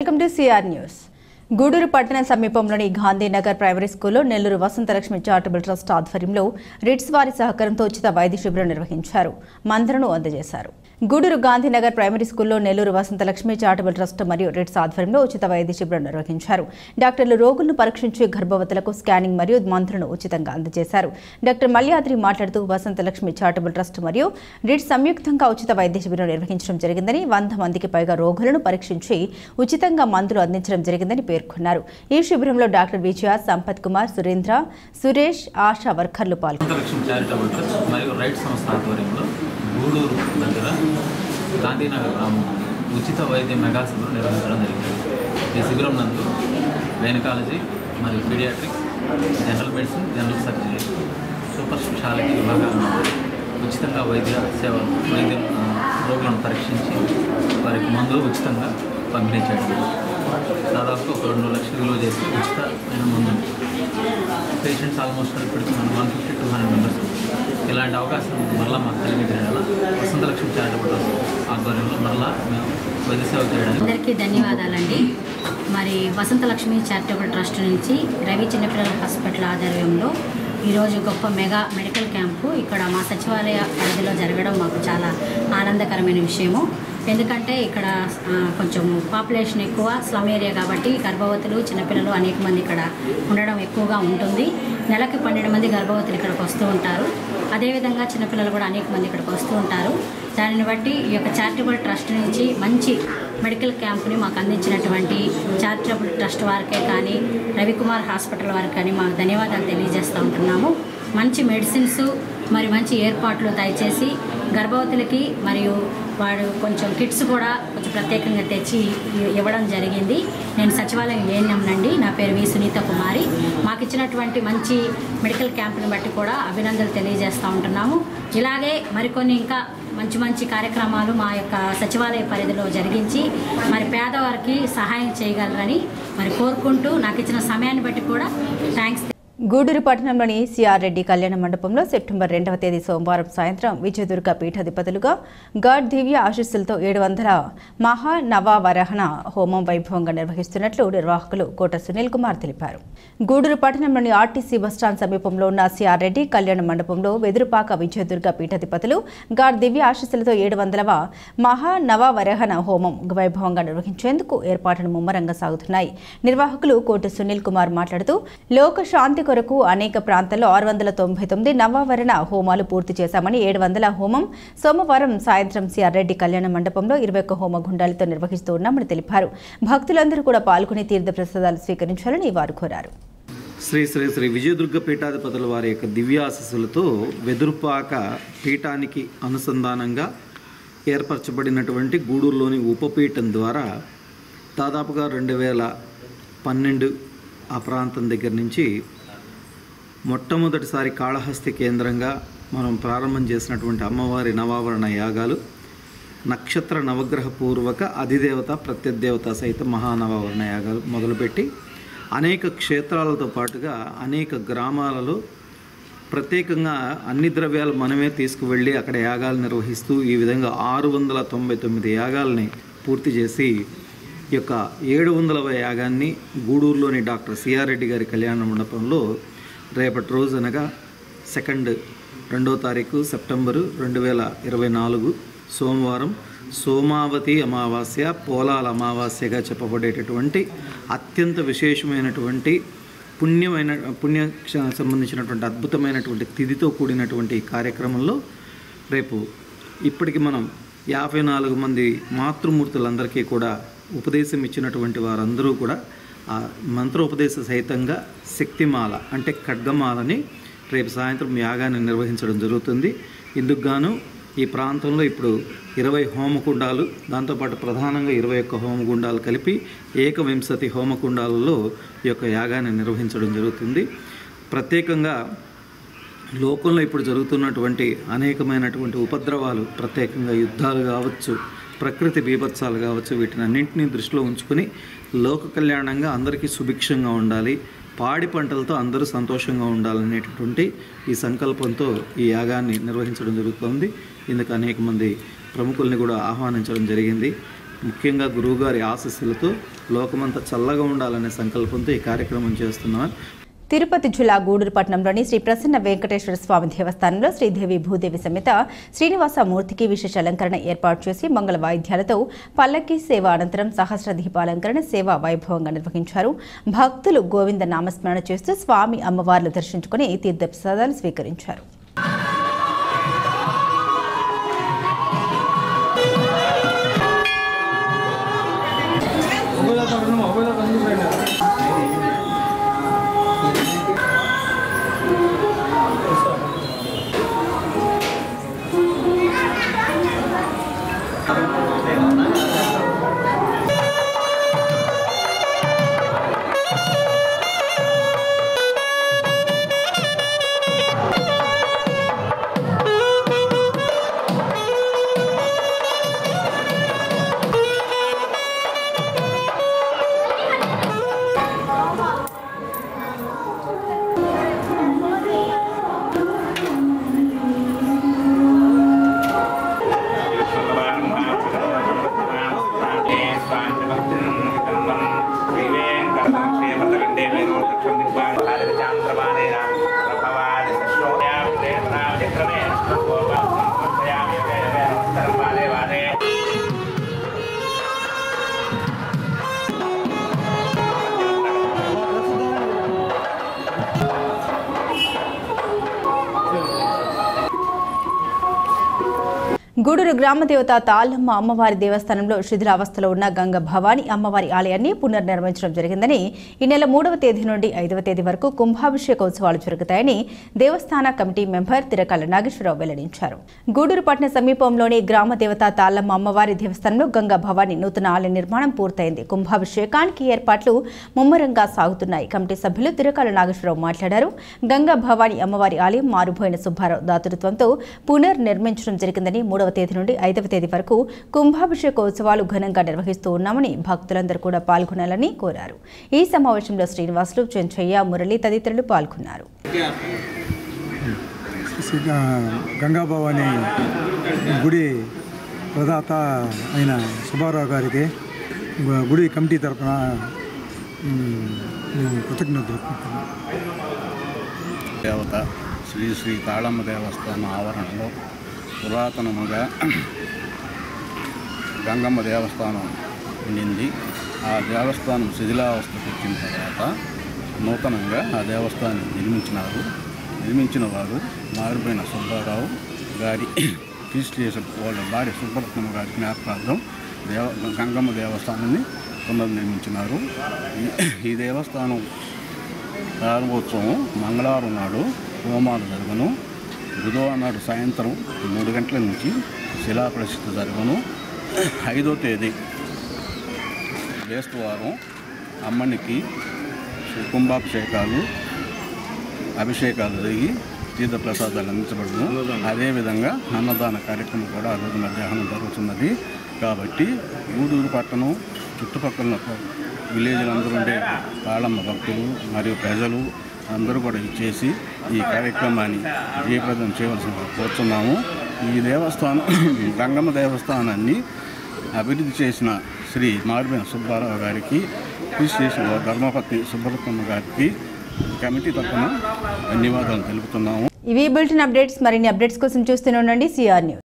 Welcome to CR news. Guduru పట్టణ సమీపంలోని Gandhinagar primary స్కూల్లో నెల్లూరు వసంతలక్ష్మి చారిటబుల్ ట్రస్ట్ ఆధ్వర్యంలో రిట్స్ వారి సహకారంతో ఉచిత వైద్య శిబిరం నిర్వహించారు. మందులను అందజేశారు. గూడూరు గాంధీనగర్ ప్రైమరీ స్కూల్లో నెల్లూరు వసంతలక్ష్మి చారిటబుల్ ట్రస్ట్ మరియు రిట్స్ ఆధ్వర్యంలో ఉచిత వైద్య శిబిరం నిర్వహించారు. డాక్టర్లు రోగులను పరీక్షించి గర్భవతులకు స్కానింగ్ మరియు మందులను ఉచితంగా అందజేశారు. డాక్టర్ మల్యాద్రి మాట్లాడుతూ వసంతలక్ష్మి చారిటబుల్ ట్రస్ట్ మరియు రిట్స్ సంయుక్తంగా ఉచిత వైద్య శిబిరం నిర్వహించడం జరిగిందని, 100 మందికి పైగా రోగులను పరీక్షించి ఉచితంగా మందులు అందించడం జరిగిందని పేర్కొన్నారు. ఈ శిబిరంలో డాక్టర్ విజయ, సంపత్ కుమార్, సురేంద్ర, సురేష్, ఆశా వర్కర్లు పాల్గొన్నారు. గూడూరు దగ్గర గాంధీనగర్ గ్రామం ఉచిత వైద్య మెగా శిబిరం నిర్వహించడం జరిగింది. ఈ శిబిరం నందు గైనకాలజీ మరియు paediatrics, general medicine, general surgery, super speciality విభాగాలను ఉచితంగా వైద్య రోగులను పరీక్షించి వారికి మందులు ఉచితంగా పంపిణీ చేయడం. దాదాపు ఒక 2 లక్షలు విలువ చేసి ఉచితమైన మందు పేషెంట్స్ ఆల్మోస్ట్ ఇప్పటికి మనం 150-200 మెంబర్స్. ఇలాంటి అవకాశం మరలా మాకు కలిగించడం వల్ల వసంతలక్ష్మి చారిటబుల్ ట్రస్ట్ ఆధ్వర్యంలో మరలా మేము వైద్య సేవ చేయడానికి అందరికీ ధన్యవాదాలండి. మరి వసంతలక్ష్మి చారిటబుల్ ట్రస్ట్ నుంచి రవి చిన్నపిల్లల హాస్పిటల్ ఆధ్వర్యంలో ఈరోజు గొప్ప మెగా మెడికల్ క్యాంపు ఇక్కడ మా సచివాలయ పరిధిలో జరగడం మాకు చాలా ఆనందకరమైన విషయము. ఎందుకంటే ఇక్కడ కొంచెం పాపులేషన్ ఎక్కువ, స్లమ్ ఏరియా కాబట్టి గర్భవతులు, చిన్నపిల్లలు అనేక మంది ఇక్కడ ఉండడం ఎక్కువగా ఉంటుంది. నెలకు 12 మంది గర్భవతులు ఇక్కడికి వస్తూ ఉంటారు. అదేవిధంగా చిన్నపిల్లలు కూడా అనేక మంది ఇక్కడికి వస్తూ ఉంటారు. దానిని బట్టి ఈ యొక్క చారిటబుల్ ట్రస్ట్ నుంచి మంచి మెడికల్ క్యాంప్ని మాకు అందించినటువంటి చారిటబుల్ ట్రస్ట్ వారికే కానీ, రవికుమార్ హాస్పిటల్ వారికి కానీ మాకు ధన్యవాదాలు తెలియజేస్తూ ఉంటున్నాము. మంచి మెడిసిన్స్ మరి మంచి ఏర్పాట్లు దయచేసి గర్భవతులకి మరియు వాడు కొంచెం కిట్స్ కూడా కొంచెం ప్రత్యేకంగా తెచ్చి ఇవ్వడం జరిగింది. నేను సచివాలయం ఏఎన్ఎంనండి. నా పేరు వి సునీత కుమారి. మాకు ఇచ్చినటువంటి మంచి మెడికల్ క్యాంపుని బట్టి కూడా అభినందనలు తెలియజేస్తూ ఉంటున్నాము. ఇలాగే మరికొన్ని ఇంకా మంచి మంచి కార్యక్రమాలు మా యొక్క సచివాలయ పరిధిలో జరిగించి మరి పేదవారికి సహాయం చేయగలరని మరి కోరుకుంటూ నాకు ఇచ్చిన సమయాన్ని బట్టి కూడా థ్యాంక్స్. గూడూరు పట్టణంలోని సిఆర్ రెడ్డి కళ్యాణ మండపంలో సెప్టెంబర్ 2వ తేదీ సోమవారం సాయంత్రం విజయదుర్గ పీఠాధిపతులుగా గాడ్ దివ్య ఆశీస్సులతో 700 మహానవవరహణ హోమం వైభవంగా నిర్వహిస్తున్నట్లు నిర్వాహకులు కోట సునీల్ కుమార్ తెలిపారు. గూడూరు పట్టణంలోని ఆర్టీసీ బస్టాండ్ సమీపంలో ఉన్న సిఆర్ రెడ్డి కళ్యాణ మండపంలో వెదురుపాక విజయదుర్గ పీఠాధిపతులు గాడ్ దివ్య ఆశీస్సులతో 700వ మహానవవరహణ హోమం వైభవంగా నిర్వహించేందుకు ఏర్పాట్లు ముమ్మరంగా సాగుతున్నాయి. నిర్వాహకులు కోట సునీల్ కుమార్ మాట్లాడుతూ లోక శాంతి కొరకు అనేక ప్రాంతాల్లో 699 నవవరణ హోమాలు పూర్తి చేశామని, 700 హోమం సోమవారం సాయంత్రం సిఆర్ రెడ్డి కళ్యాణ మండపంలో 21 హోమ గుండాలతో నిర్వహిస్తూ ఉన్నామని తెలిపారు. భక్తులందరూ కూడా పాల్గొని తీర్థ ప్రసాదాలు స్వీకరించాలని వారు కోరారు. శ్రీ శ్రీ శ్రీ విజయదుర్గ పీఠాధిపతుల వారి యొక్క దివ్యాశీస్సులతో వెదురుపాక పీఠానికి అనుసంధానంగా ఏర్పరచబడినటువంటి గూడూరులోని ఉపపీఠం ద్వారా దాదాపుగా 2012 ఆ ప్రాంతం దగ్గర నుంచి మొట్టమొదటిసారి కాళహస్తి కేంద్రంగా మనం ప్రారంభం చేసినటువంటి అమ్మవారి నవావరణ యాగాలు నక్షత్ర నవగ్రహ పూర్వక అధిదేవత ప్రత్యదేవత సహిత మహానవావరణ యాగాలు మొదలుపెట్టి అనేక క్షేత్రాలతో పాటుగా అనేక గ్రామాలలో ప్రత్యేకంగా అన్ని ద్రవ్యాలు మనమే తీసుకువెళ్ళి అక్కడ యాగాలు నిర్వహిస్తూ ఈ విధంగా 699 యాగాలని పూర్తి చేసి ఈ యొక్క 700వ యాగాన్ని గూడూరులోని డాక్టర్ సిఆర్ రెడ్డి గారి కళ్యాణ మండపంలో రేపటి రోజు అనగా 2వ తారీఖు సెప్టెంబరు 2024 సోమవారం సోమావతి అమావాస్య, పోలాల అమావాస్యగా చెప్పబడేటటువంటి అత్యంత విశేషమైనటువంటి పుణ్య సంబంధించినటువంటి అద్భుతమైనటువంటి తిథితో కూడినటువంటి కార్యక్రమంలో రేపు ఇప్పటికి మనం 54 మంది మాతృమూర్తులందరికీ కూడా ఉపదేశం ఇచ్చినటువంటి వారందరూ కూడా ఆ మంత్రోపదేశ సహితంగా శక్తిమాల అంటే ఖడ్గమాలని రేపు సాయంత్రం యాగాన్ని నిర్వహించడం జరుగుతుంది. ఇందుకు గాను ఈ ప్రాంతంలో ఇప్పుడు 20 హోమకుండాలు, దాంతోపాటు ప్రధానంగా 21 హోమగుండాలు కలిపి 21 హోమకుండాలలో ఈ యొక్క యాగాన్ని నిర్వహించడం జరుగుతుంది. ప్రత్యేకంగా లోకంలో ఇప్పుడు జరుగుతున్నటువంటి అనేకమైనటువంటి ఉపద్రవాలు, ప్రత్యేకంగా యుద్ధాలు కావచ్చు, ప్రకృతి బీభత్సాలు కావచ్చు, వీటిని అన్నింటినీ దృష్టిలో ఉంచుకొని లోక కళ్యాణంగా అందరికీ సుభిక్షంగా ఉండాలి, పాడి పంటలతో అందరూ సంతోషంగా ఉండాలనేటటువంటి ఈ సంకల్పంతో ఈ యాగాన్ని నిర్వహించడం జరుగుతుంది. ఇందుకు అనేక మంది ప్రముఖుల్ని కూడా ఆహ్వానించడం జరిగింది. ముఖ్యంగా గురువుగారి ఆశీస్సులతో లోకమంతా చల్లగా ఉండాలనే సంకల్పంతో ఈ కార్యక్రమం చేస్తున్నాం. తిరుపతి జిల్లా గూడూరు పట్టణంలోని శ్రీ ప్రసన్న వెంకటేశ్వర స్వామి దేవస్థానంలో శ్రీదేవి భూదేవి సమేత శ్రీనివాస మూర్తికి విశేష అలంకరణ ఏర్పాటు చేసి మంగళ వాయిద్యాలతో పల్లకి సేవ అనంతరం సహస్ర దీపాలంకరణ సేవ వైభవంగా నిర్వహించారు. భక్తులు గోవింద నామస్మరణ చేస్తూ స్వామి అమ్మవార్లు దర్శించుకుని తీర్థప్రసాదాలు స్వీకరించారు. గూడూరు గ్రామదేవత తాళ్ళమ్మ అమ్మవారి దేవస్థానంలో శిథిలావస్థలో ఉన్న గంగ భవాని అమ్మవారి ఆలయాన్ని పునర్నిర్మించడం జరిగిందని ఈ నెల 3వ తేదీ నుండి 5వ తేదీ వరకు కుంభాభిషేకోత్సవాలు జరుగుతాయని దేవస్థాన కమిటీ మెంబర్ తిరకాల నాగేశ్వరరావు వెల్లడించారు. గూడూరు పట్టణ సమీపంలోని గ్రామదేవత తాళ్ళమ్మ అమ్మవారి దేవస్థానంలో గంగ భవాని నూతన ఆలయ నిర్మాణం పూర్తయింది. కుంభాభిషేకానికి ఏర్పాట్లు ముమ్మరంగా సాగుతున్నాయి. కమిటీ సభ్యులు తిరకాల నాగేశ్వరరావు మాట్లాడారు. గంగా భవాని అమ్మవారి ఆలయం మారుబోయిన సుబ్బారావు దాతృత్వంతో పునర్నిర్మించడం జరిగిందని 3వ తేదీ నుండి 5వ తేదీ వరకు కుంభాభిషేకోత్సవాలు ఘనంగా నిర్వహిస్తూ ఉన్నామని భక్తులందరూ కూడా పాల్గొనాలని కోరారు. ఈ సమావేశంలో శ్రీనివాసులు, చెంచయ్య, మురళి తదితరులు పాల్గొన్నారు. గంగాభవాని గుడి ప్రదాత అయిన సుబ్బారావు గారికి గుడి కమిటీ తరఫున కృతజ్ఞతలు. దేవత శ్రీ శ్రీ తాళమ్మ దేవస్థానం ఆవరణలో పురాతనముగా గంగమ్మ దేవస్థానం ఉండింది. ఆ దేవస్థానం శిథిలావస్థకు వచ్చిన తర్వాత నూతనంగా ఆ దేవస్థానం నిర్మించిన వారు మారిపోయిన సుబ్బారావు గారి రిజిస్ట్రేషన్ వాళ్ళ భార్య సుబ్బరత్నమ్మ గారి జ్ఞాపకార్థం గంగమ్మ దేవస్థానాన్ని పునర్నిర్మించినారు. ఈ దేవస్థానం ప్రారంభోత్సవం మంగళవారం నాడు హోమాలు జరగను. బుధవారం నాడు సాయంత్రం 3 గంటల నుంచి శిలాప్రతిష్ఠ జరగను. 5వ తేదీ బేస్తవారం అమ్మనికి కుంభాభిషేకాలు అభిషేకాలు జరిగి తీర్థప్రసాదాలు అందించబడును. అదేవిధంగా అన్నదాన కార్యక్రమం కూడా ఆ రోజు మధ్యాహ్నం జరుగుతున్నది. కాబట్టి గూడూరు పట్టణం చుట్టుపక్కల విలేజ్లందరూ ఉండే తాళమ్మ భక్తులు మరియు ప్రజలు అందరూ కూడా ఇచ్చేసి ఈ కార్యక్రమాన్ని జయప్రదం చేయవలసిన కోరుతున్నాము. ఈ దేవస్థానం గంగమ్మ దేవస్థానాన్ని అభివృద్ధి చేసిన శ్రీ మారిపోయిన సుబ్బారావు గారికి, రిజిస్ట్రేషన్ ధర్మపతి సుబ్బరత్నమ్మ గారికి కమిటీ తరఫున ధన్యవాదాలు తెలుపుతున్నాము. ఇవి బులెటిన్ అప్డేట్స్. మరిన్ని అప్డేట్స్ కోసం చూస్తూనే ఉండండి సిఆర్ న్యూస్.